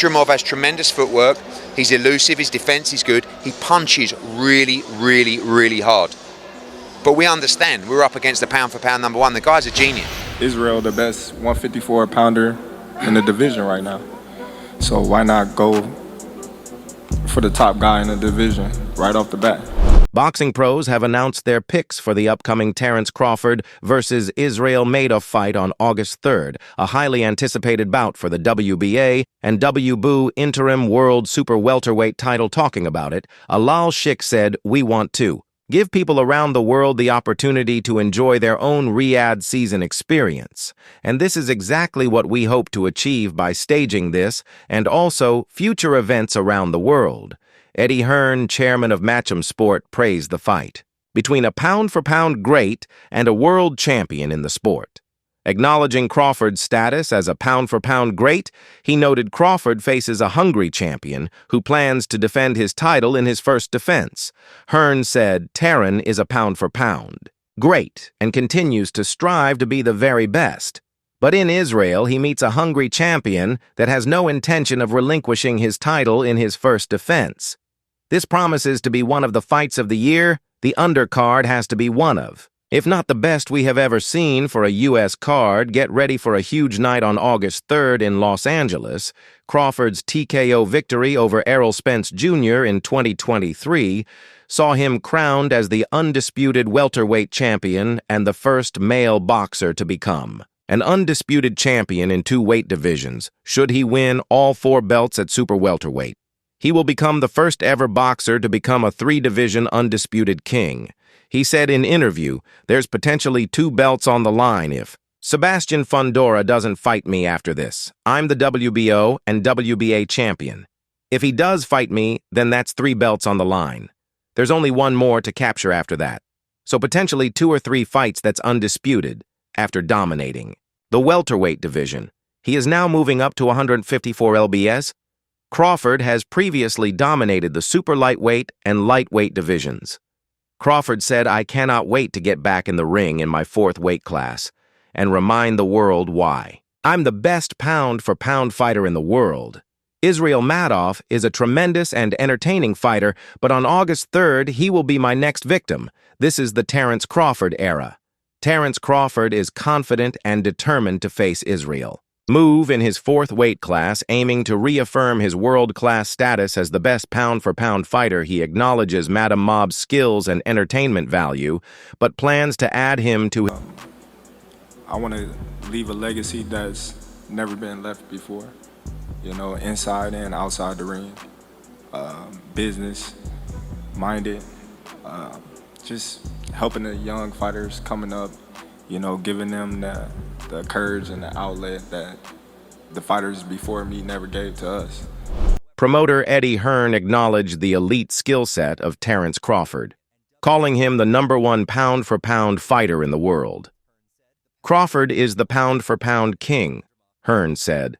Madrimov has tremendous footwork, he's elusive, his defense is good, he punches really, really, really hard. But we understand, we're up against the pound for pound number one, the guy's a genius. Israil, the best 154 pounder in the division right now. So why not go for the top guy in the division right off the bat? Boxing pros have announced their picks for the upcoming Terence Crawford versus Israil Madrimov fight on August 3rd, a highly anticipated bout for the WBA and WBO interim world super welterweight title. Talking about it, Alal Sheikh said, "We want to give people around the world the opportunity to enjoy their own Riyadh season experience. And this is exactly what we hope to achieve by staging this and also future events around the world." Eddie Hearn, chairman of Match'em Sport, praised the fight between a pound-for-pound great and a world champion in the sport. Acknowledging Crawford's status as a pound-for-pound great, he noted Crawford faces a hungry champion who plans to defend his title in his first defense. Hearn said Terence is a pound-for-pound great and continues to strive to be the very best. But in Israel, he meets a hungry champion that has no intention of relinquishing his title in his first defense. This promises to be one of the fights of the year. The undercard has to be one of, if not the best we have ever seen for a U.S. card. Get ready for a huge night on August 3rd in Los Angeles. Crawford's TKO victory over Errol Spence Jr. in 2023 saw him crowned as the undisputed welterweight champion and the first male boxer to become an undisputed champion in 2 weight divisions, should he win all 4 belts at super welterweight. He will become the first ever boxer to become a 3-division undisputed king. He said in interview, "There's potentially 2 belts on the line if Sebastian Fundora doesn't fight me after this. I'm the WBO and WBA champion. If he does fight me, then that's 3 belts on the line. There's only 1 more to capture after that. So potentially 2 or 3 fights that's undisputed after dominating the welterweight division. He is now moving up to 154 lbs. Crawford has previously dominated the super lightweight and lightweight divisions. Crawford said, "I cannot wait to get back in the ring in my 4th weight class and remind the world why. I'm the best pound-for-pound fighter in the world." Israil Madrimov is a tremendous and entertaining fighter, but on August 3rd, he will be my next victim. This is the Terence Crawford era. Terence Crawford is confident and determined to face Israil Move in his 4th weight class, aiming to reaffirm his world-class status as the best pound-for-pound fighter. He acknowledges Madrimov's skills and entertainment value, but plans to add him to his... I want to leave a legacy that's never been left before, you know, inside and outside the ring, business-minded, just helping the young fighters coming up, you know, giving them the courage and the outlet that the fighters before me never gave to us. Promoter Eddie Hearn acknowledged the elite skill set of Terence Crawford, calling him the #1 pound-for-pound fighter in the world. "Crawford is the pound-for-pound king," Hearn said.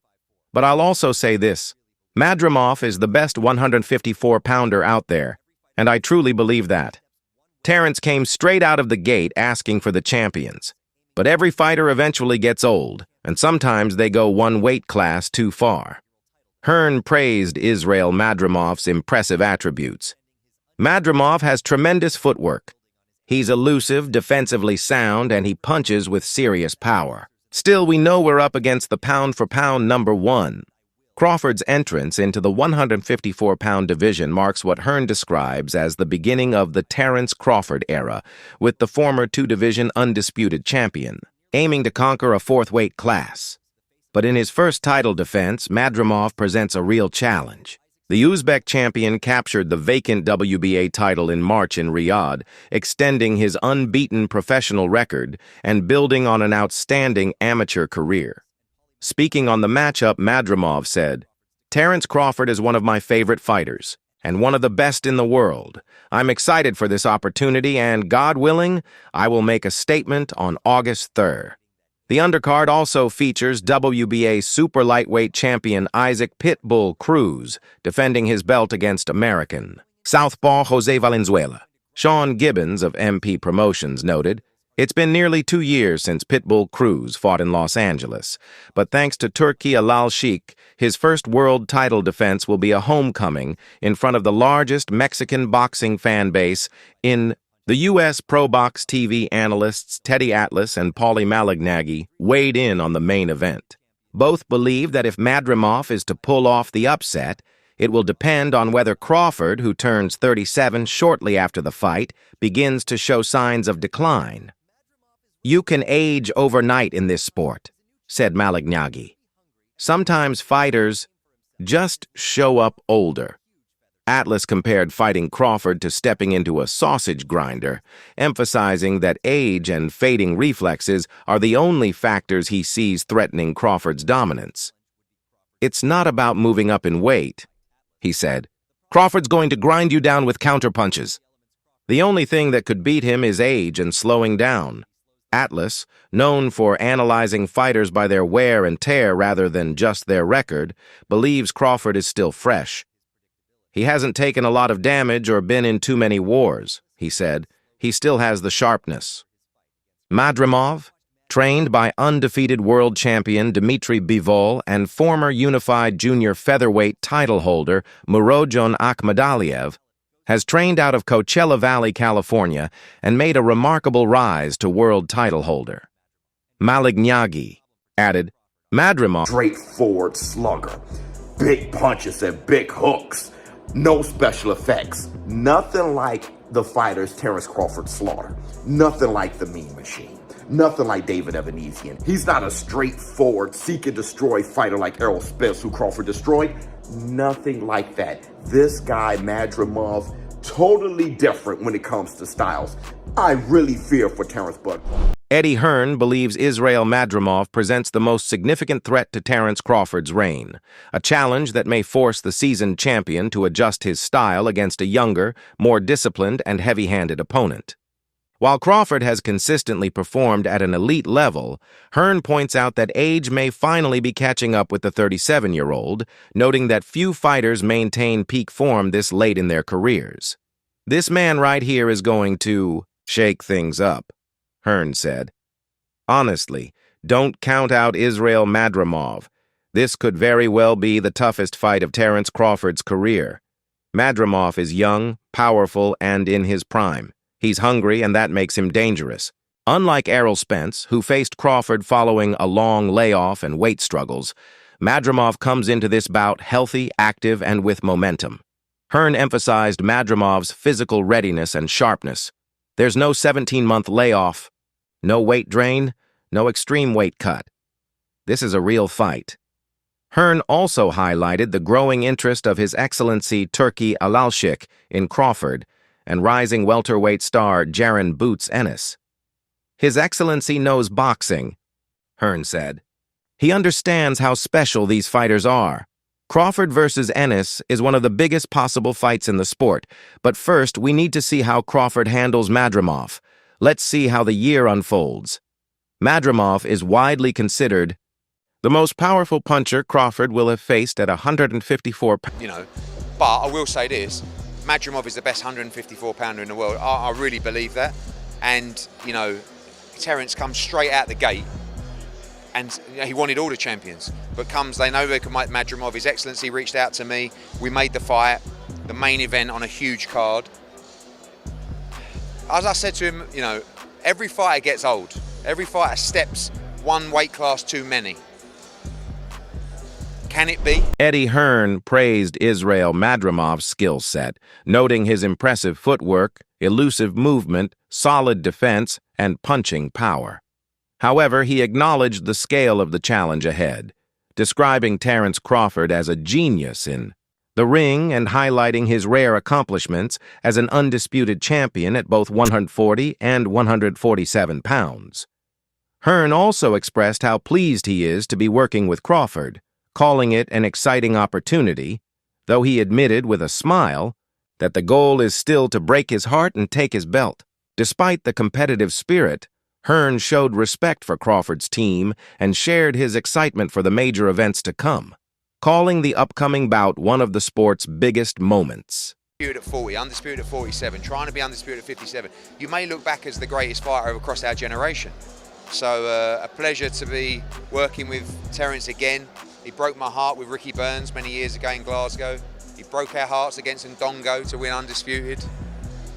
"But I'll also say this. Madrimov is the best 154-pounder out there, and I truly believe that. Terence came straight out of the gate asking for the champions. But every fighter eventually gets old, and sometimes they go 1 weight class too far." Hearn praised Israil Madrimov's impressive attributes. "Madrimov has tremendous footwork. He's elusive, defensively sound, and he punches with serious power. Still, we know we're up against the pound-for-pound #1. Crawford's entrance into the 154-pound division marks what Hearn describes as the beginning of the Terence Crawford era, with the former 2-division undisputed champion aiming to conquer a 4th weight class. But in his first title defense, Madrimov presents a real challenge. The Uzbek champion captured the vacant WBA title in March in Riyadh, extending his unbeaten professional record and building on an outstanding amateur career. Speaking on the matchup, Madrimov said, "Terence Crawford is one of my favorite fighters, and one of the best in the world. I'm excited for this opportunity, and, God willing, I will make a statement on August 3rd. The undercard also features WBA super lightweight champion Isaac Pitbull Cruz, defending his belt against American southpaw Jose Valenzuela." Sean Gibbons of MP Promotions noted, It's been nearly 2 years since Pitbull Cruz fought in Los Angeles, but thanks to Turki Alalshik, his first world title defense will be a homecoming in front of the largest Mexican boxing fan base in the U.S. Pro Box TV analysts Teddy Atlas and Paulie Malignaggi weighed in on the main event. Both believe that if Madrimov is to pull off the upset, it will depend on whether Crawford, who turns 37 shortly after the fight, begins to show signs of decline. "You can age overnight in this sport," said Malignaggi. "Sometimes fighters just show up older." Atlas compared fighting Crawford to stepping into a sausage grinder, emphasizing that age and fading reflexes are the only factors he sees threatening Crawford's dominance. "It's not about moving up in weight," he said. "Crawford's going to grind you down with counterpunches. The only thing that could beat him is age and slowing down." Atlas, known for analyzing fighters by their wear and tear rather than just their record, believes Crawford is still fresh. "He hasn't taken a lot of damage or been in too many wars," he said. "He still has the sharpness." Madrimov, trained by undefeated world champion Dmitry Bivol and former unified junior featherweight title holder Murodjon Akhmadaliev, has trained out of Coachella Valley, California, and made a remarkable rise to world title holder. Malignaggi added, "Madrimov, straightforward slugger, big punches and big hooks, no special effects, nothing like the fighters Terence Crawford slaughtered, nothing like the Mean Machine, nothing like David Evanesian. He's not a straightforward seek and destroy fighter like Errol Spence, who Crawford destroyed. Nothing like that. This guy, Madrimov, totally different when it comes to styles. I really fear for Terence Bud." Eddie Hearn believes Israil Madrimov presents the most significant threat to Terence Crawford's reign, a challenge that may force the seasoned champion to adjust his style against a younger, more disciplined and heavy-handed opponent. While Crawford has consistently performed at an elite level, Hearn points out that age may finally be catching up with the 37-year-old, noting that few fighters maintain peak form this late in their careers. "This man right here is going to shake things up," Hearn said. "Honestly, don't count out Israil Madrimov. This could very well be the toughest fight of Terence Crawford's career. Madrimov is young, powerful, and in his prime. He's hungry, and that makes him dangerous. Unlike Errol Spence, who faced Crawford following a long layoff and weight struggles, Madrimov comes into this bout healthy, active, and with momentum." Hearn emphasized Madrimov's physical readiness and sharpness. "There's no 17-month layoff, no weight drain, no extreme weight cut. This is a real fight." Hearn also highlighted the growing interest of His Excellency Turki Alalshik in Crawford and rising welterweight star Jaron Boots Ennis. "His Excellency knows boxing," Hearn said. "He understands how special these fighters are. Crawford versus Ennis is one of the biggest possible fights in the sport, but first we need to see how Crawford handles Madrimov. Let's see how the year unfolds." Madrimov is widely considered the most powerful puncher Crawford will have faced at 154 pounds. But I will say this, Madrimov is the best 154-pounder in the world. I really believe that. And, Terence comes straight out the gate, and he wanted all the champions. But they know they can make Madrimov. His Excellency reached out to me. We made the fight, the main event on a huge card. As I said to him, every fighter gets old. Every fighter steps one weight class too many. Can it be? Eddie Hearn praised Israil Madrimov's skill set, noting his impressive footwork, elusive movement, solid defense, and punching power. However, he acknowledged the scale of the challenge ahead, describing Terence Crawford as a genius in the ring and highlighting his rare accomplishments as an undisputed champion at both 140 and 147 pounds. Hearn also expressed how pleased he is to be working with Crawford, calling it an exciting opportunity, though he admitted with a smile that the goal is still to break his heart and take his belt. Despite the competitive spirit, Hearn showed respect for Crawford's team and shared his excitement for the major events to come, calling the upcoming bout one of the sport's biggest moments. Undisputed at 40, undisputed at 47, trying to be undisputed at 57. You may look back as the greatest fighter across our generation. So a pleasure to be working with Terence again. He broke my heart with Ricky Burns many years ago in Glasgow. He broke our hearts against Ndongo to win undisputed.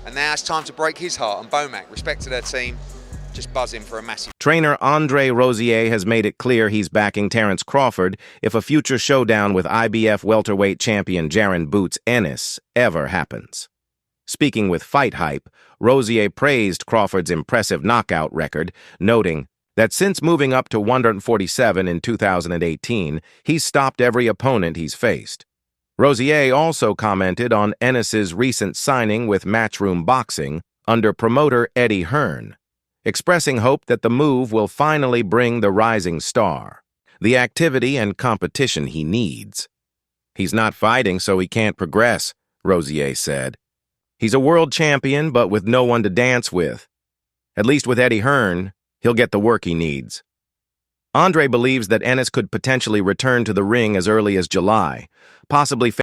And now it's time to break his heart on Bomac. Respect to their team. Just buzzing for a massive... Trainer Andre Rosier has made it clear he's backing Terence Crawford if a future showdown with IBF welterweight champion Jaron Boots Ennis ever happens. Speaking with Fight Hype, Rosier praised Crawford's impressive knockout record, noting that since moving up to 147 in 2018, he's stopped every opponent he's faced. Rosier also commented on Ennis's recent signing with Matchroom Boxing under promoter Eddie Hearn, expressing hope that the move will finally bring the rising star the activity and competition he needs. "He's not fighting, so he can't progress," Rosier said. "He's a world champion, but with no one to dance with. At least with Eddie Hearn, he'll get the work he needs." Andre believes that Ennis could potentially return to the ring as early as July, possibly